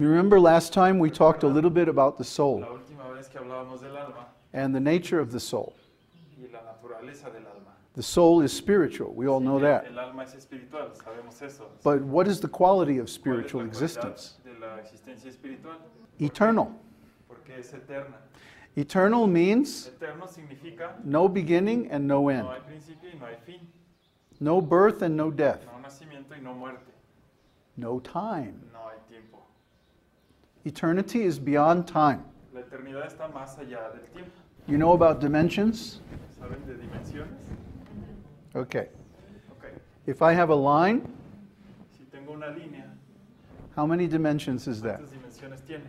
You remember last time we talked a little bit about the soul La última vez que hablábamos del alma and the nature of the soul. y la naturaleza del alma. The soul is spiritual. We all know that. El alma es espiritual, sabemos eso. But what is the quality of ¿Cuál es spiritual la existence? cualidad de la existencia espiritual? Eternal. Porque es eterna. Eternal means Eterno significa no beginning and no end. no hay principio y no hay fin. No birth and no death. No nacimiento y no muerte. No time. No hay tiempo. Eternity is beyond time. La eternidad está más allá del tiempo. You know about dimensions? ¿Saben de dimensiones? Okay. Ok. If I have a line, Si tengo una línea, how many dimensions is that? ¿cuántas dimensiones tiene?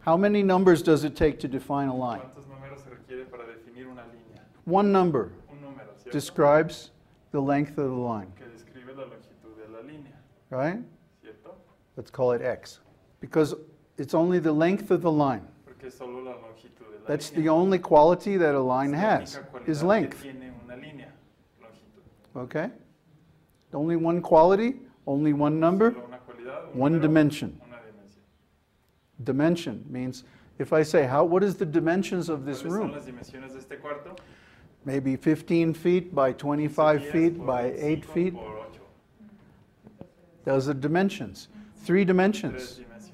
How many numbers does it take to define a line? ¿Cuántos números se requiere para definir una línea? One number Un número, ¿cierto? describes the length of the line, Que describe la longitud de la línea, right? ¿cierto? Let's call it x. Because it's only the length of the line. Porque es solo la longitud de la That's línea. the only quality that a line Es la has, única cualidad is que length. tiene una línea, longitud. Okay? Only one quality, only one number, Solo una cualidad, un one número, dimension. una dimensión. Dimension means, if I say, what is the dimensions of this ¿Cuáles son room? las dimensiones de este cuarto? Maybe 15 feet by 25 10 feet por by 8 25 feet. por 8. Those are dimensions. 3 Tres dimensions. dimensiones.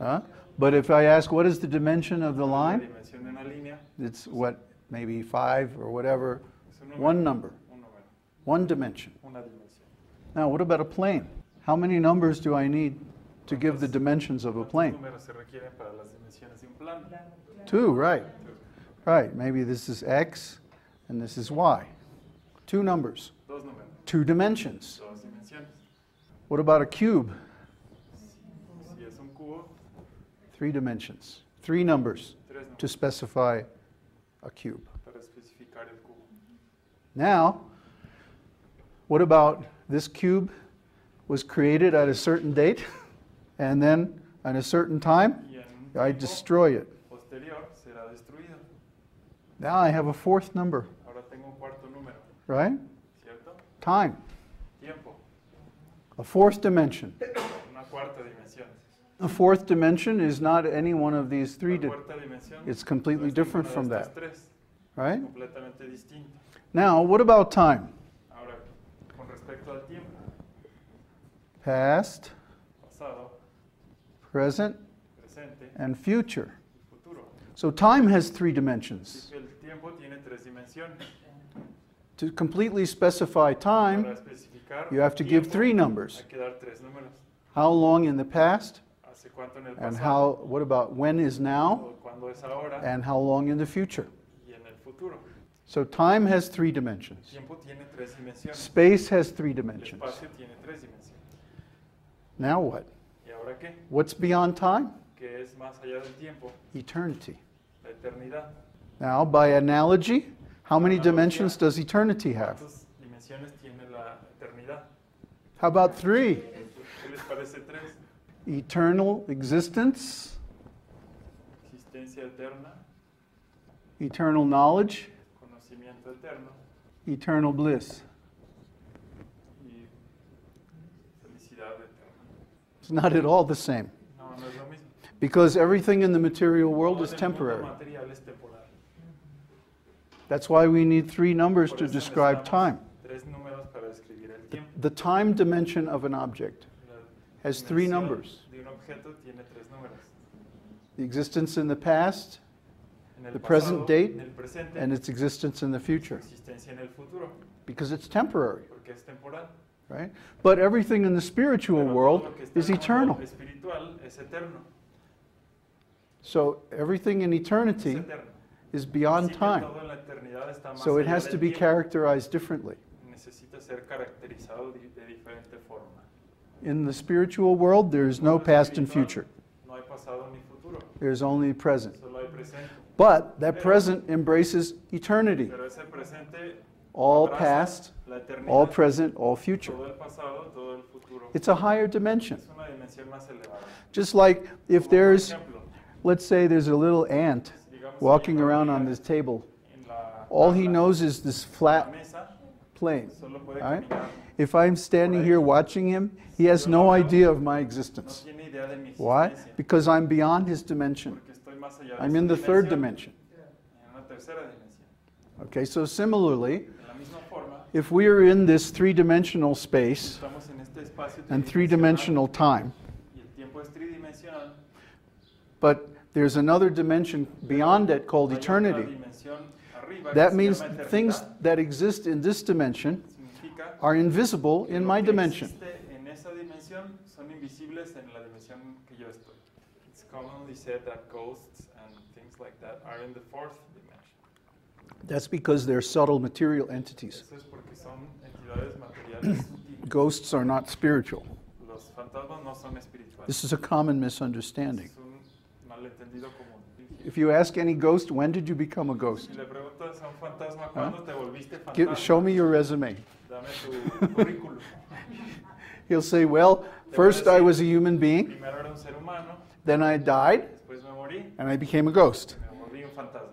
Huh? But if I ask, what is the dimension of the La line? dimensión de una línea It's what, maybe 5 or whatever. es un número, One number, un número, one dimension. una dimensión. Now, what about a plane? How many numbers do I need to give the dimensions of a ¿Cuántos plane? números se requieren para las dimensiones de un plano? 2, right. Two. Right, maybe this is x and this is y. 2 numbers, Dos números, 2 dimensions. dos dimensiones. What about a cube? Si es un cubo, 3 dimensions, 3 numbers tres to números specify a cube. para especificar el cubo. Now, what about this cube was created at a certain date and then at a certain time Y en un I tiempo destroy it. posterior será destruido. Now I have a 4th number, Ahora tengo un cuarto número, right? ¿cierto? Time, Tiempo, a 4th dimension. una cuarta dimensión. A 4th dimension is not any one of these 3, La cuarta dimensión it's completely no es different ninguna from de that, estas tres, right? completamente distinto. Now, what about time? Ahora, con respecto al tiempo, Past, pasado, present, presente and future. y futuro. So time has 3 Así dimensions. que el tiempo tiene tres dimensiones. To completely specify time, Para especificar you have to el give tiempo, 3 numbers. hay que dar tres números. How long in the past, ¿Hace cuánto en el and pasado? what about when is now, O ¿Cuándo es ahora? and how long in the future? Y en el futuro. So time has 3 El dimensions. tiempo tiene tres dimensiones. Space has 3 El dimensions. espacio tiene tres dimensiones. Now what? ¿Y ahora qué? What's beyond time? ¿Qué es más allá del tiempo? Eternity. La eternidad. Now, by analogy, how many dimensions does eternity have? ¿Cuántas dimensiones tiene la eternidad? How about 3? ¿Qué les parece tres? Eternal existence, Existencia eterna, eternal knowledge, conocimiento eterno eternal bliss. y felicidad eterna. It's not at all the same. No, no es lo mismo. Because everything in the material world Todo is en el mundo temporary. material es temporal. That's why we need 3 numbers Por to eso describe necesitamos time. tres números para describir el tiempo. The time dimension of an object La has 3 dimensión numbers. de un objeto tiene tres números. The existence in the past, En el the present pasado, date, en el presente, and its existence in the su future. existencia en el futuro, Because it's temporary, porque es temporal. right? But everything in the spiritual Pero world todo lo que está is en el eternal. mundo espiritual es eterno. So everything in Es eternity eterno. is Así beyond que time. todo en la eternidad está más So it allá has del to be tiempo. characterized differently. Necesita ser caracterizado de diferente forma. In the spiritual world, there is no Mundo past and espiritual, future. No hay pasado ni futuro, There's only present. solo hay presente. But that present embraces eternity. Pero ese presente All abraza past, la eternidad, all present, all future. todo el pasado, todo el futuro. It's a higher dimension. Es una dimensión más elevada. Just like if Como por there's, ejemplo, let's say there's a little ant digamos, walking hay una around on hormiga this table. en la All he tabla, knows is this la flat mesa, plane. Solo puede All right? caminar. If I'm standing here watching him, he has no idea of my existence. No tiene idea de mi Why? existencia. Because I'm beyond his dimension. Porque estoy más allá de I'm su in the third dimensión, dimension. en una tercera dimensión. Okay, so similarly, De la misma forma, if we are in this three-dimensional space estamos en este espacio and tridimensional three-dimensional time, y el tiempo es tridimensional. but there's another dimension beyond it called Hay otra eternity, dimensión arriba que that se means llama eternidad. things that exist in this dimension Significa are invisible que in lo my que dimension. existe en esa dimensión son invisibles en la dimensión que yo estoy. It's commonly said that ghosts and things like that are in the fourth dimension. That's because they're subtle material entities. Eso es porque son entidades materiales sutiles. Ghosts are not spiritual. Los fantasmas no son espirituales. This is a common misunderstanding. Es un malentendido común. If you ask any ghost, when did you become a ghost? Si le preguntas a un fantasma cuándo te volviste Show fantasma, me your resume. dame tu currículum. He'll say, well, first I was a human being, Primero era un ser humano, then I died, después me morí, and I became a ghost. me volví un fantasma.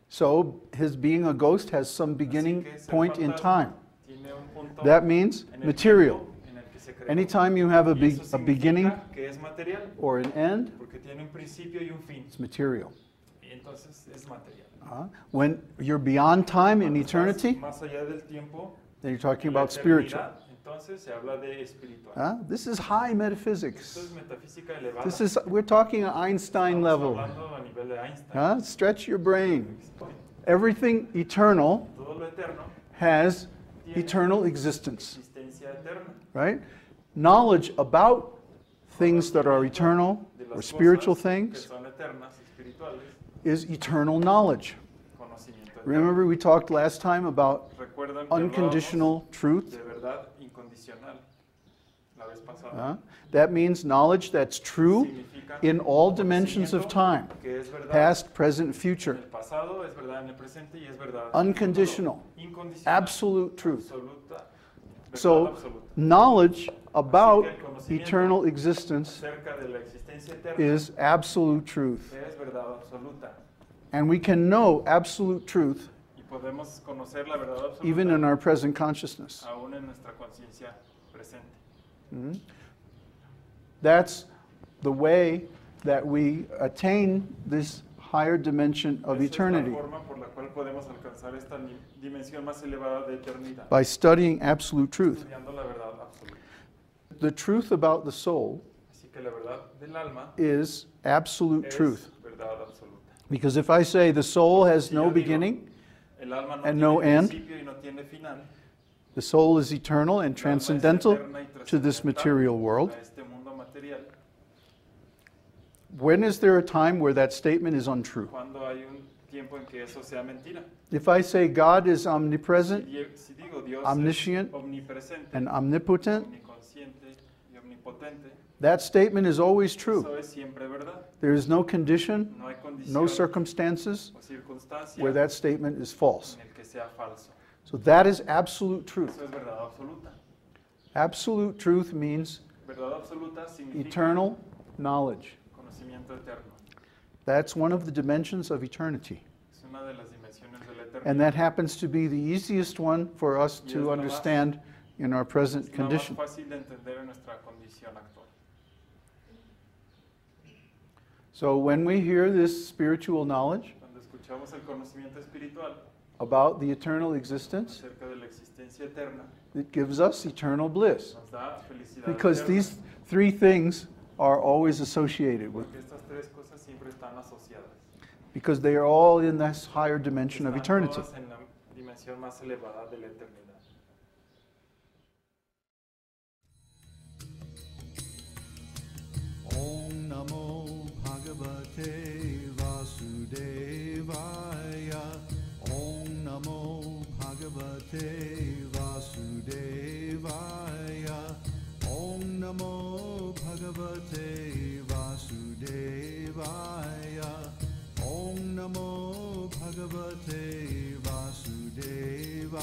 So his being a ghost has some beginning Así que ser point in fantasma time. tiene un punto That means en el material. tiempo en el que se creó. Anytime you have Y eso a significa beginning que es material, or an end, porque tiene un principio y un fin. it's material. Y entonces es material. When you're beyond time in Cuando estás eternity, más allá del tiempo, then you're talking en la about spiritual. eternidad, entonces se habla de espiritual. This is high Esto metaphysics. es metafísica elevada. We're talking at Einstein Estamos level. hablando a nivel de Einstein. Stretch your brain. Everything eternal Todo lo eterno has tiene eternal existence, existencia eterna. right? Knowledge about things that are eternal De or las spiritual cosas que things son eternas, espirituales, is eternal knowledge. conocimiento eterno. Remember we talked last time about Recuerdan que unconditional hablábamos truth? de verdad incondicional la vez pasada. That means knowledge that's true Significa in all dimensions of conocimiento time, que es verdad past, present, en future. el pasado, es verdad en el presente y es verdad Unconditional, en el futuro. Incondicional, absolute truth. absoluta, verdad So, absoluta. knowledge about Así que el conocimiento eternal existence acerca de la existencia eterna is absolute truth. es verdad absoluta. And we can know absolute truth Y podemos conocer la verdad absoluta even in our present consciousness. aún en nuestra conciencia presente. That's the way that we attain this higher dimension of Esa eternity, es la forma por la cual podemos alcanzar esta dimensión más elevada de eternidad, by studying absolute truth. estudiando la verdad absoluta. The truth about the soul Así que la verdad del alma is absolute es truth. verdad absoluta. Because if I say the soul has Si no yo digo, beginning, el alma no and tiene no end, principio y no tiene final, the soul is eternal and el alma es transcendental eterna y to this trascendental material world, a este mundo material. when is there a time where that statement is untrue? Cuando hay un tiempo en que eso sea mentira. If I say God is omnipresent Si digo Dios Omniscient es omnipresente, and omnipotent, omniconsciente y omnipotente, that statement is always true. eso es siempre verdad. There is no condition, No hay condición no circumstances o circunstancia where that statement is false. en el que sea falso. So that is absolute truth. Eso es verdad absoluta. Absolute truth means Verdad absoluta significa eternal knowledge. conocimiento eterno. That's one of the dimensions of eternity. Es una de las dimensiones de la eternidad. And that happens to be the easiest one for us to understand in our present Es la más condition. fácil de entender en nuestra condición actual. So when we hear this spiritual knowledge Cuando escuchamos el conocimiento espiritual about the eternal existence, acerca de la existencia eterna, it gives us eternal bliss. nos da felicidad Because eterna, these three things are always associated with, porque estas tres cosas siempre están asociadas. because they are all in this higher dimension of Están eternity. todas en la dimensión más elevada de la eternidad. Om Namo Bhagavate Vasudevaya. Om Namo Bhagavate Vasudevaya. Om Namo Bhagavate Vasudevaya. Om Namo Bhagavate Vasudevaya.